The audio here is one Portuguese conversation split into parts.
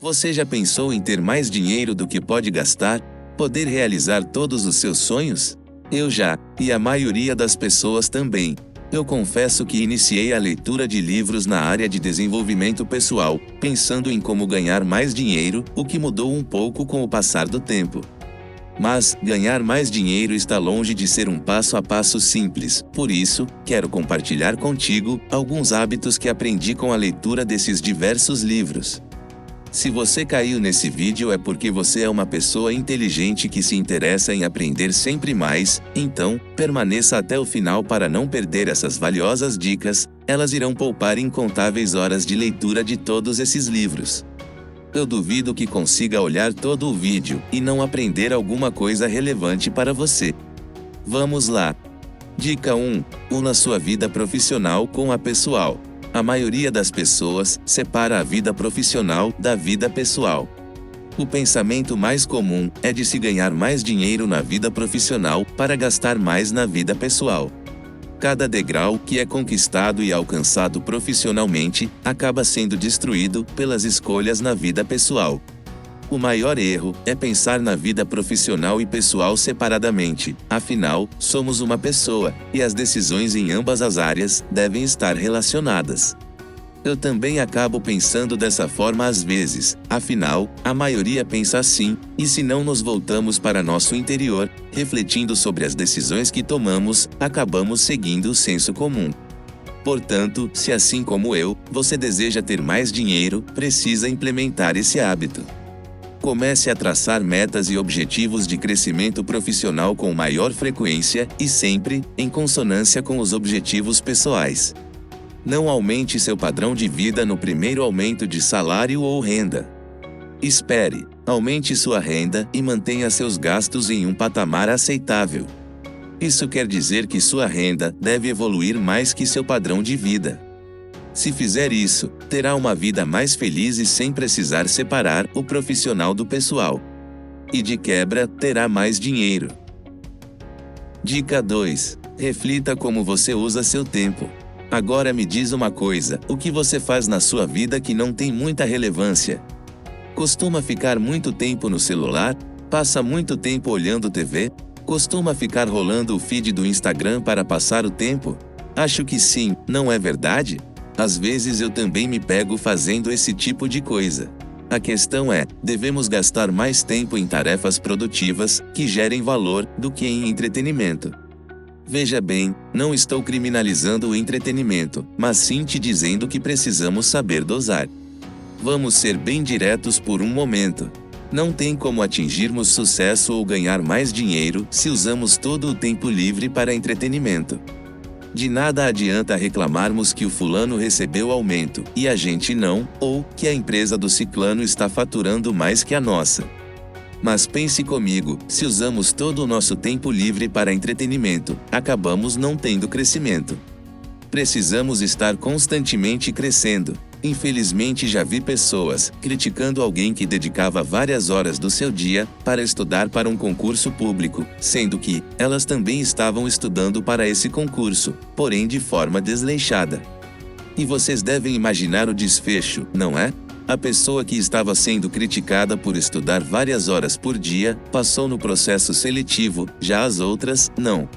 Você já pensou em ter mais dinheiro do que pode gastar? Poder realizar todos os seus sonhos? Eu já, e a maioria das pessoas também. Eu confesso que iniciei a leitura de livros na área de desenvolvimento pessoal, pensando em como ganhar mais dinheiro, o que mudou um pouco com o passar do tempo. Mas, ganhar mais dinheiro está longe de ser um passo a passo simples, por isso, quero compartilhar contigo alguns hábitos que aprendi com a leitura desses diversos livros. Se você caiu nesse vídeo é porque você é uma pessoa inteligente que se interessa em aprender sempre mais, então, permaneça até o final para não perder essas valiosas dicas, elas irão poupar incontáveis horas de leitura de todos esses livros. Eu duvido que consiga olhar todo o vídeo e não aprender alguma coisa relevante para você. Vamos lá! Dica 1. Una sua vida profissional com a pessoal. A maioria das pessoas separa a vida profissional da vida pessoal. O pensamento mais comum é de se ganhar mais dinheiro na vida profissional para gastar mais na vida pessoal. Cada degrau que é conquistado e alcançado profissionalmente acaba sendo destruído pelas escolhas na vida pessoal. O maior erro é pensar na vida profissional e pessoal separadamente, afinal, somos uma pessoa, e as decisões em ambas as áreas devem estar relacionadas. Eu também acabo pensando dessa forma às vezes, afinal, a maioria pensa assim, e se não nos voltamos para nosso interior, refletindo sobre as decisões que tomamos, acabamos seguindo o senso comum. Portanto, se assim como eu, você deseja ter mais dinheiro, precisa implementar esse hábito. Comece a traçar metas e objetivos de crescimento profissional com maior frequência e sempre em consonância com os objetivos pessoais. Não aumente seu padrão de vida no primeiro aumento de salário ou renda. Espere, aumente sua renda e mantenha seus gastos em um patamar aceitável. Isso quer dizer que sua renda deve evoluir mais que seu padrão de vida. Se fizer isso, terá uma vida mais feliz e sem precisar separar o profissional do pessoal. E de quebra, terá mais dinheiro. Dica 2. Reflita como você usa seu tempo. Agora me diz uma coisa, o que você faz na sua vida que não tem muita relevância? Costuma ficar muito tempo no celular? Passa muito tempo olhando TV? Costuma ficar rolando o feed do Instagram para passar o tempo? Acho que sim, não é verdade? Às vezes eu também me pego fazendo esse tipo de coisa. A questão é, devemos gastar mais tempo em tarefas produtivas, que gerem valor, do que em entretenimento. Veja bem, não estou criminalizando o entretenimento, mas sim te dizendo que precisamos saber dosar. Vamos ser bem diretos por um momento. Não tem como atingirmos sucesso ou ganhar mais dinheiro se usamos todo o tempo livre para entretenimento. De nada adianta reclamarmos que o fulano recebeu aumento e a gente não, ou que a empresa do ciclano está faturando mais que a nossa. Mas pense comigo, se usamos todo o nosso tempo livre para entretenimento, acabamos não tendo crescimento. Precisamos estar constantemente crescendo. Infelizmente já vi pessoas criticando alguém que dedicava várias horas do seu dia para estudar para um concurso público, sendo que elas também estavam estudando para esse concurso, porém de forma desleixada. E vocês devem imaginar o desfecho, não é? A pessoa que estava sendo criticada por estudar várias horas por dia, passou no processo seletivo, já as outras, não.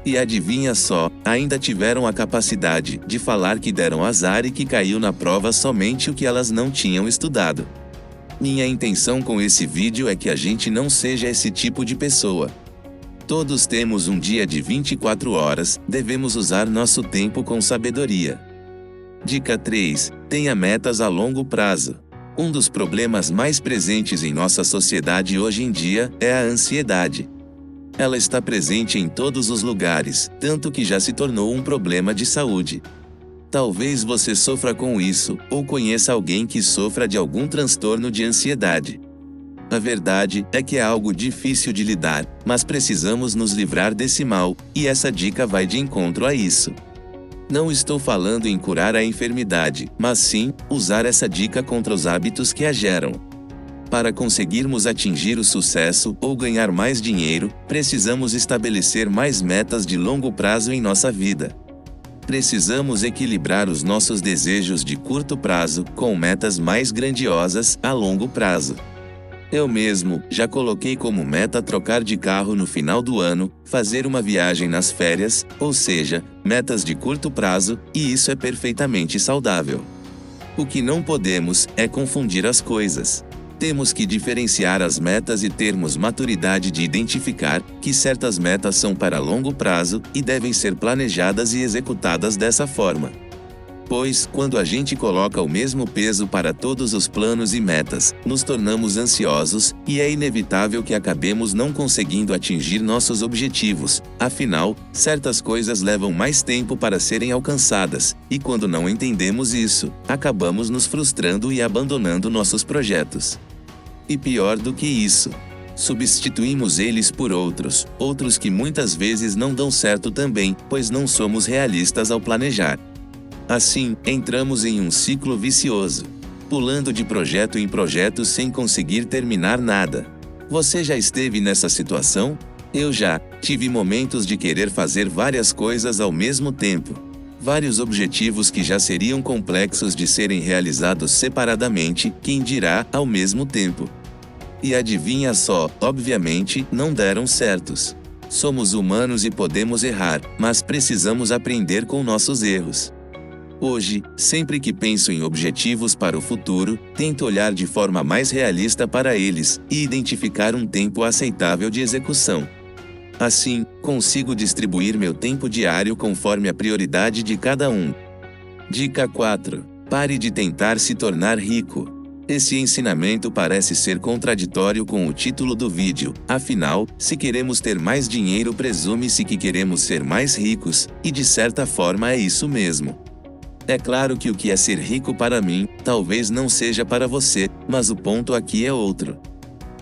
E adivinha só, ainda tiveram a capacidade de falar que deram azar e que caiu na prova somente o que elas não tinham estudado. Minha intenção com esse vídeo é que a gente não seja esse tipo de pessoa. Todos temos um dia de 24 horas, devemos usar nosso tempo com sabedoria. Dica 3. Tenha metas a longo prazo. Um dos problemas mais presentes em nossa sociedade hoje em dia é a ansiedade. Ela está presente em todos os lugares, tanto que já se tornou um problema de saúde. Talvez você sofra com isso, ou conheça alguém que sofra de algum transtorno de ansiedade. A verdade é que é algo difícil de lidar, mas precisamos nos livrar desse mal, e essa dica vai de encontro a isso. Não estou falando em curar a enfermidade, mas sim, usar essa dica contra os hábitos que a geram. Para conseguirmos atingir o sucesso ou ganhar mais dinheiro, precisamos estabelecer mais metas de longo prazo em nossa vida. Precisamos equilibrar os nossos desejos de curto prazo com metas mais grandiosas a longo prazo. Eu mesmo já coloquei como meta trocar de carro no final do ano, fazer uma viagem nas férias, ou seja, metas de curto prazo, e isso é perfeitamente saudável. O que não podemos é confundir as coisas. Temos que diferenciar as metas e termos maturidade de identificar que certas metas são para longo prazo e devem ser planejadas e executadas dessa forma. Pois, quando a gente coloca o mesmo peso para todos os planos e metas, nos tornamos ansiosos, e é inevitável que acabemos não conseguindo atingir nossos objetivos. Afinal, certas coisas levam mais tempo para serem alcançadas, e quando não entendemos isso, acabamos nos frustrando e abandonando nossos projetos. E pior do que isso, substituímos eles por outros que muitas vezes não dão certo também, pois não somos realistas ao planejar. Assim, entramos em um ciclo vicioso, pulando de projeto em projeto sem conseguir terminar nada. Você já esteve nessa situação? Eu já tive momentos de querer fazer várias coisas ao mesmo tempo. Vários objetivos que já seriam complexos de serem realizados separadamente, quem dirá ao mesmo tempo. E adivinha só, obviamente, não deram certos. Somos humanos e podemos errar, mas precisamos aprender com nossos erros. Hoje, sempre que penso em objetivos para o futuro, tento olhar de forma mais realista para eles e identificar um tempo aceitável de execução. Assim, consigo distribuir meu tempo diário conforme a prioridade de cada um. Dica 4. Pare de tentar se tornar rico. Esse ensinamento parece ser contraditório com o título do vídeo, afinal, se queremos ter mais dinheiro, presume-se que queremos ser mais ricos, e de certa forma é isso mesmo. É claro que o que é ser rico para mim, talvez não seja para você, mas o ponto aqui é outro.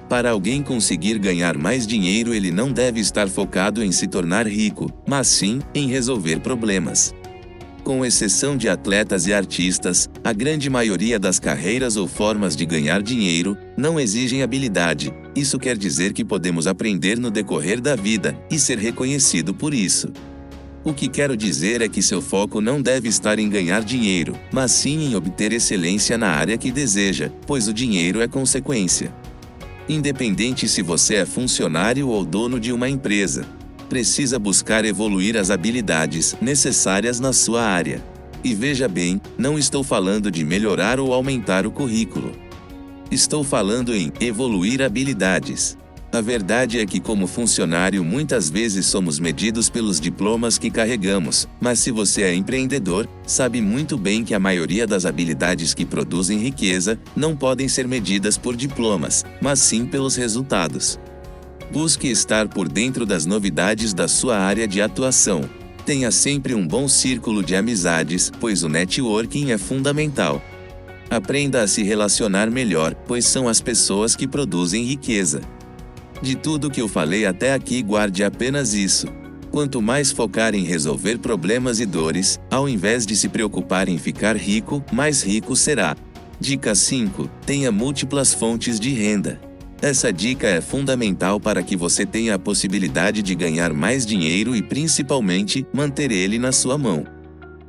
Para alguém conseguir ganhar mais dinheiro, ele não deve estar focado em se tornar rico, mas sim em resolver problemas. Com exceção de atletas e artistas, a grande maioria das carreiras ou formas de ganhar dinheiro não exigem habilidade. Isso quer dizer que podemos aprender no decorrer da vida e ser reconhecido por isso. O que quero dizer é que seu foco não deve estar em ganhar dinheiro, mas sim em obter excelência na área que deseja, pois o dinheiro é consequência. Independente se você é funcionário ou dono de uma empresa, precisa buscar evoluir as habilidades necessárias na sua área. E veja bem, não estou falando de melhorar ou aumentar o currículo. Estou falando em evoluir habilidades. A verdade é que, como funcionário, muitas vezes somos medidos pelos diplomas que carregamos, mas se você é empreendedor, sabe muito bem que a maioria das habilidades que produzem riqueza não podem ser medidas por diplomas, mas sim pelos resultados. Busque estar por dentro das novidades da sua área de atuação. Tenha sempre um bom círculo de amizades, pois o networking é fundamental. Aprenda a se relacionar melhor, pois são as pessoas que produzem riqueza. De tudo que eu falei até aqui, guarde apenas isso. Quanto mais focar em resolver problemas e dores, ao invés de se preocupar em ficar rico, mais rico será. Dica 5. Tenha múltiplas fontes de renda. Essa dica é fundamental para que você tenha a possibilidade de ganhar mais dinheiro e, principalmente, manter ele na sua mão.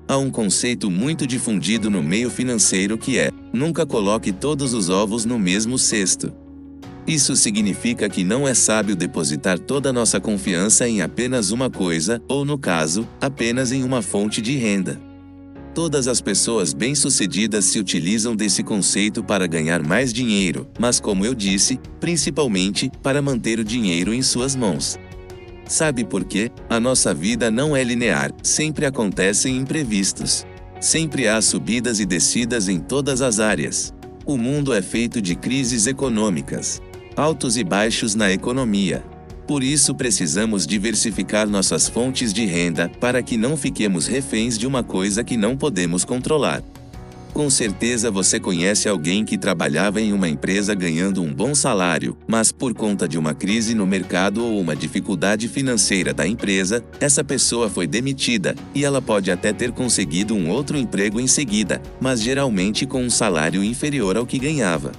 Há um conceito muito difundido no meio financeiro que é: nunca coloque todos os ovos no mesmo cesto. Isso significa que não é sábio depositar toda nossa confiança em apenas uma coisa, ou no caso, apenas em uma fonte de renda. Todas as pessoas bem-sucedidas se utilizam desse conceito para ganhar mais dinheiro, mas como eu disse, principalmente para manter o dinheiro em suas mãos. Sabe por quê? A nossa vida não é linear, sempre acontecem imprevistos. Sempre há subidas e descidas em todas as áreas. O mundo é feito de crises econômicas, altos e baixos na economia. Por isso precisamos diversificar nossas fontes de renda para que não fiquemos reféns de uma coisa que não podemos controlar. Com certeza você conhece alguém que trabalhava em uma empresa ganhando um bom salário, mas por conta de uma crise no mercado ou uma dificuldade financeira da empresa, essa pessoa foi demitida, e ela pode até ter conseguido um outro emprego em seguida, mas geralmente com um salário inferior ao que ganhava.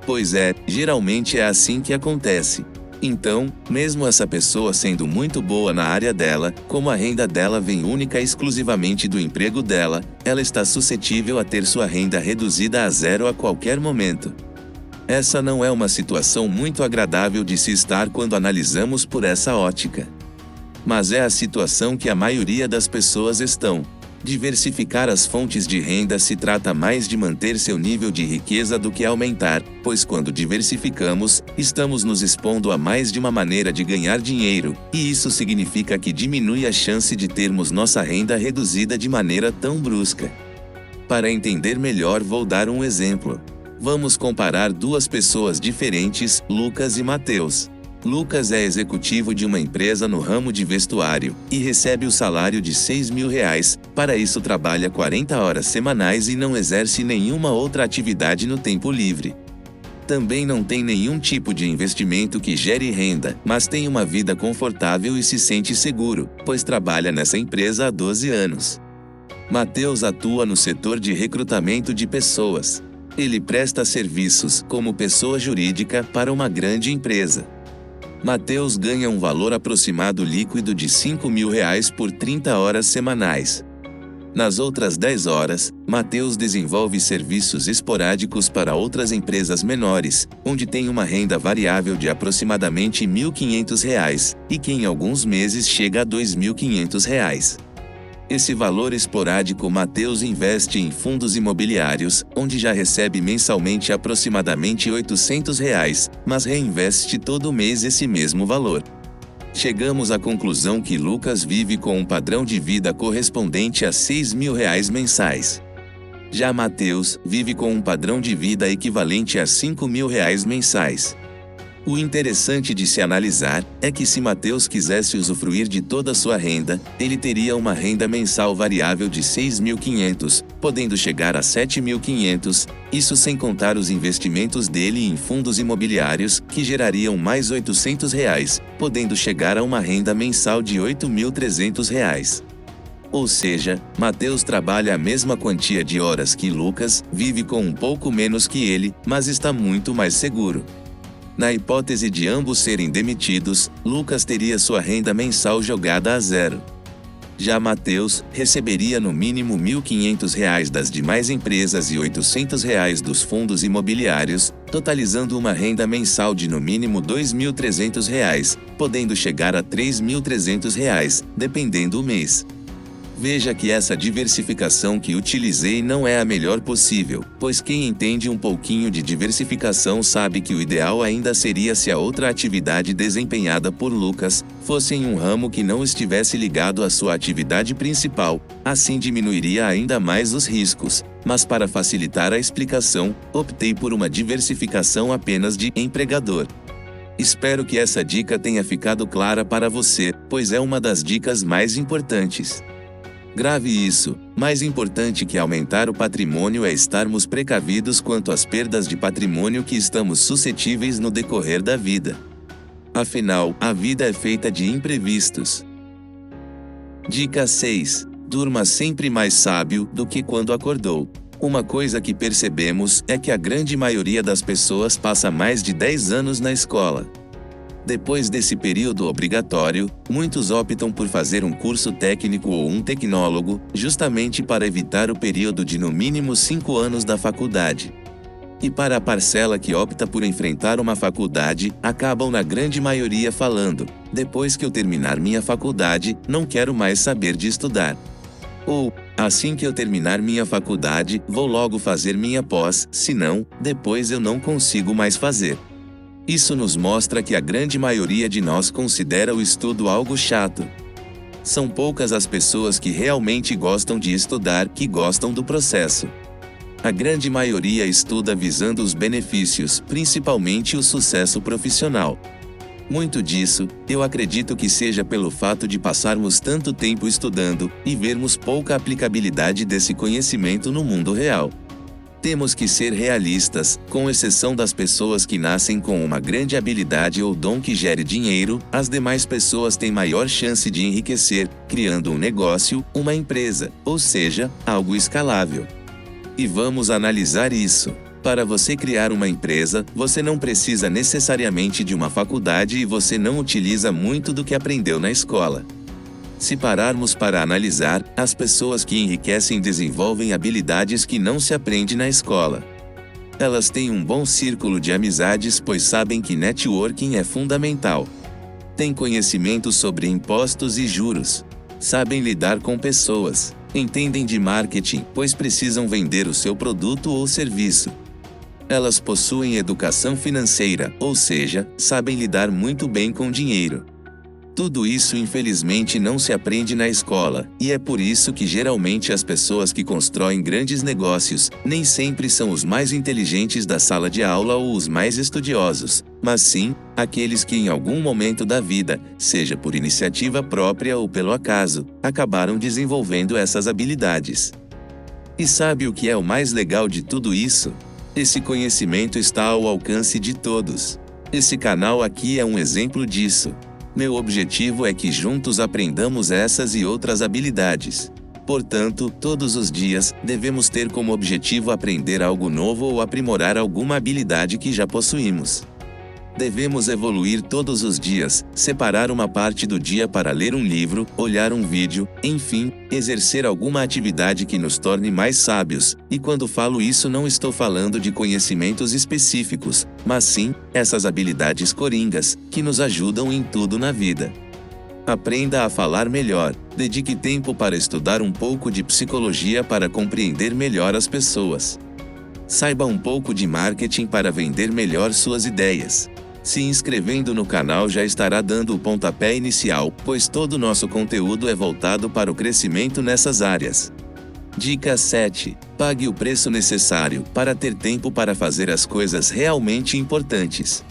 Pois é, geralmente é assim que acontece. Então, mesmo essa pessoa sendo muito boa na área dela, como a renda dela vem única e exclusivamente do emprego dela, ela está suscetível a ter sua renda reduzida a zero a qualquer momento. Essa não é uma situação muito agradável de se estar quando analisamos por essa ótica. Mas é a situação que a maioria das pessoas estão. Diversificar as fontes de renda se trata mais de manter seu nível de riqueza do que aumentar, pois quando diversificamos, estamos nos expondo a mais de uma maneira de ganhar dinheiro, e isso significa que diminui a chance de termos nossa renda reduzida de maneira tão brusca. Para entender melhor, vou dar um exemplo. Vamos comparar duas pessoas diferentes, Lucas e Mateus. Lucas é executivo de uma empresa no ramo de vestuário e recebe o salário de R$6.000. Para isso trabalha 40 horas semanais e não exerce nenhuma outra atividade no tempo livre. Também não tem nenhum tipo de investimento que gere renda, mas tem uma vida confortável e se sente seguro, pois trabalha nessa empresa há 12 anos. Mateus atua no setor de recrutamento de pessoas. Ele presta serviços como pessoa jurídica para uma grande empresa. Mateus ganha um valor aproximado líquido de R$5.000 por 30 horas semanais. Nas outras 10 horas, Mateus desenvolve serviços esporádicos para outras empresas menores, onde tem uma renda variável de aproximadamente R$1.500, e que em alguns meses chega a R$2.500. Esse valor esporádico Mateus investe em fundos imobiliários, onde já recebe mensalmente aproximadamente R$800, mas reinveste todo mês esse mesmo valor. Chegamos à conclusão que Lucas vive com um padrão de vida correspondente a R$6.000 mensais. Já Mateus vive com um padrão de vida equivalente a R$5.000 mensais. O interessante de se analisar é que se Mateus quisesse usufruir de toda a sua renda, ele teria uma renda mensal variável de R$6.500, podendo chegar a R$7.500, isso sem contar os investimentos dele em fundos imobiliários, que gerariam mais R$800, podendo chegar a uma renda mensal de R$8.300. Ou seja, Mateus trabalha a mesma quantia de horas que Lucas, vive com um pouco menos que ele, mas está muito mais seguro. Na hipótese de ambos serem demitidos, Lucas teria sua renda mensal jogada a zero. Já Mateus receberia no mínimo R$1.500 das demais empresas e R$800 dos fundos imobiliários, totalizando uma renda mensal de no mínimo R$2.300, podendo chegar a R$3.300, dependendo do mês. Veja que essa diversificação que utilizei não é a melhor possível, pois quem entende um pouquinho de diversificação sabe que o ideal ainda seria se a outra atividade desempenhada por Lucas fosse em um ramo que não estivesse ligado à sua atividade principal, assim diminuiria ainda mais os riscos, mas para facilitar a explicação, optei por uma diversificação apenas de empregador. Espero que essa dica tenha ficado clara para você, pois é uma das dicas mais importantes. Grave isso, mais importante que aumentar o patrimônio é estarmos precavidos quanto às perdas de patrimônio que estamos suscetíveis no decorrer da vida. Afinal, a vida é feita de imprevistos. Dica 6. Durma sempre mais sábio do que quando acordou. Uma coisa que percebemos é que a grande maioria das pessoas passa mais de 10 anos na escola. Depois desse período obrigatório, muitos optam por fazer um curso técnico ou um tecnólogo, justamente para evitar o período de no mínimo 5 anos da faculdade. E para a parcela que opta por enfrentar uma faculdade, acabam na grande maioria falando: depois que eu terminar minha faculdade, não quero mais saber de estudar. Ou, assim que eu terminar minha faculdade, vou logo fazer minha pós, senão, depois eu não consigo mais fazer. Isso nos mostra que a grande maioria de nós considera o estudo algo chato. São poucas as pessoas que realmente gostam de estudar, que gostam do processo. A grande maioria estuda visando os benefícios, principalmente o sucesso profissional. Muito disso, eu acredito que seja pelo fato de passarmos tanto tempo estudando e vermos pouca aplicabilidade desse conhecimento no mundo real. Temos que ser realistas, com exceção das pessoas que nascem com uma grande habilidade ou dom que gere dinheiro, as demais pessoas têm maior chance de enriquecer, criando um negócio, uma empresa, ou seja, algo escalável. E vamos analisar isso. Para você criar uma empresa, você não precisa necessariamente de uma faculdade e você não utiliza muito do que aprendeu na escola. Se pararmos para analisar, as pessoas que enriquecem desenvolvem habilidades que não se aprende na escola. Elas têm um bom círculo de amizades, pois sabem que networking é fundamental. Têm conhecimento sobre impostos e juros. Sabem lidar com pessoas. Entendem de marketing, pois precisam vender o seu produto ou serviço. Elas possuem educação financeira, ou seja, sabem lidar muito bem com dinheiro. Tudo isso infelizmente não se aprende na escola, e é por isso que geralmente as pessoas que constroem grandes negócios nem sempre são os mais inteligentes da sala de aula ou os mais estudiosos, mas sim, aqueles que em algum momento da vida, seja por iniciativa própria ou pelo acaso, acabaram desenvolvendo essas habilidades. E sabe o que é o mais legal de tudo isso? Esse conhecimento está ao alcance de todos. Esse canal aqui é um exemplo disso. Meu objetivo é que juntos aprendamos essas e outras habilidades. Portanto, todos os dias, devemos ter como objetivo aprender algo novo ou aprimorar alguma habilidade que já possuímos. Devemos evoluir todos os dias, separar uma parte do dia para ler um livro, olhar um vídeo, enfim, exercer alguma atividade que nos torne mais sábios, e quando falo isso não estou falando de conhecimentos específicos, mas sim, essas habilidades coringas, que nos ajudam em tudo na vida. Aprenda a falar melhor, dedique tempo para estudar um pouco de psicologia para compreender melhor as pessoas. Saiba um pouco de marketing para vender melhor suas ideias. Se inscrevendo no canal já estará dando o pontapé inicial, pois todo o nosso conteúdo é voltado para o crescimento nessas áreas. Dica 7. Pague o preço necessário para ter tempo para fazer as coisas realmente importantes.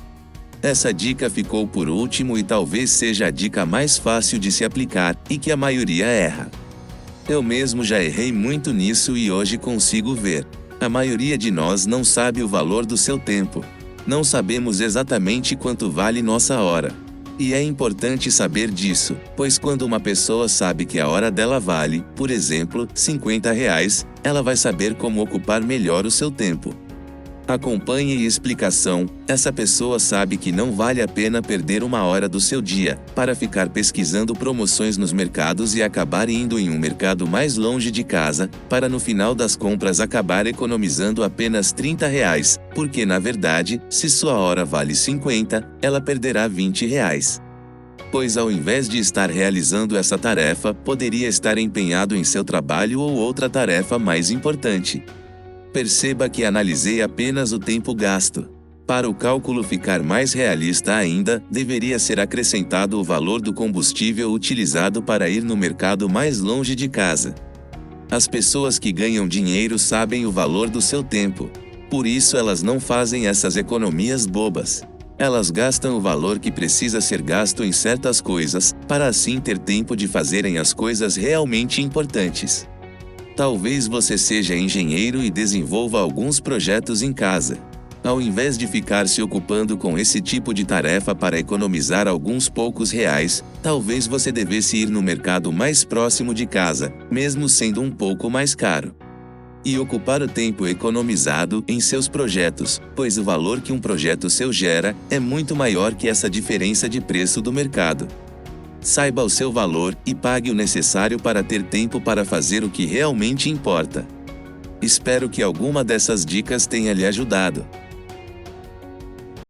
Essa dica ficou por último e talvez seja a dica mais fácil de se aplicar, e que a maioria erra. Eu mesmo já errei muito nisso e hoje consigo ver. A maioria de nós não sabe o valor do seu tempo. Não sabemos exatamente quanto vale nossa hora. E é importante saber disso, pois quando uma pessoa sabe que a hora dela vale, por exemplo, R$ 50, ela vai saber como ocupar melhor o seu tempo. Acompanhe explicação. Essa pessoa sabe que não vale a pena perder uma hora do seu dia para ficar pesquisando promoções nos mercados e acabar indo em um mercado mais longe de casa, para no final das compras acabar economizando apenas R$ 30, porque na verdade, se sua hora vale 50, ela perderá R$ 20. Pois ao invés de estar realizando essa tarefa, poderia estar empenhado em seu trabalho ou outra tarefa mais importante. Perceba que analisei apenas o tempo gasto. Para o cálculo ficar mais realista ainda, deveria ser acrescentado o valor do combustível utilizado para ir no mercado mais longe de casa. As pessoas que ganham dinheiro sabem o valor do seu tempo. Por isso elas não fazem essas economias bobas. Elas gastam o valor que precisa ser gasto em certas coisas, para assim ter tempo de fazerem as coisas realmente importantes. Talvez você seja engenheiro e desenvolva alguns projetos em casa. Ao invés de ficar se ocupando com esse tipo de tarefa para economizar alguns poucos reais, talvez você devesse ir no mercado mais próximo de casa, mesmo sendo um pouco mais caro. E ocupar o tempo economizado em seus projetos, pois o valor que um projeto seu gera é muito maior que essa diferença de preço do mercado. Saiba o seu valor e pague o necessário para ter tempo para fazer o que realmente importa. Espero que alguma dessas dicas tenha lhe ajudado.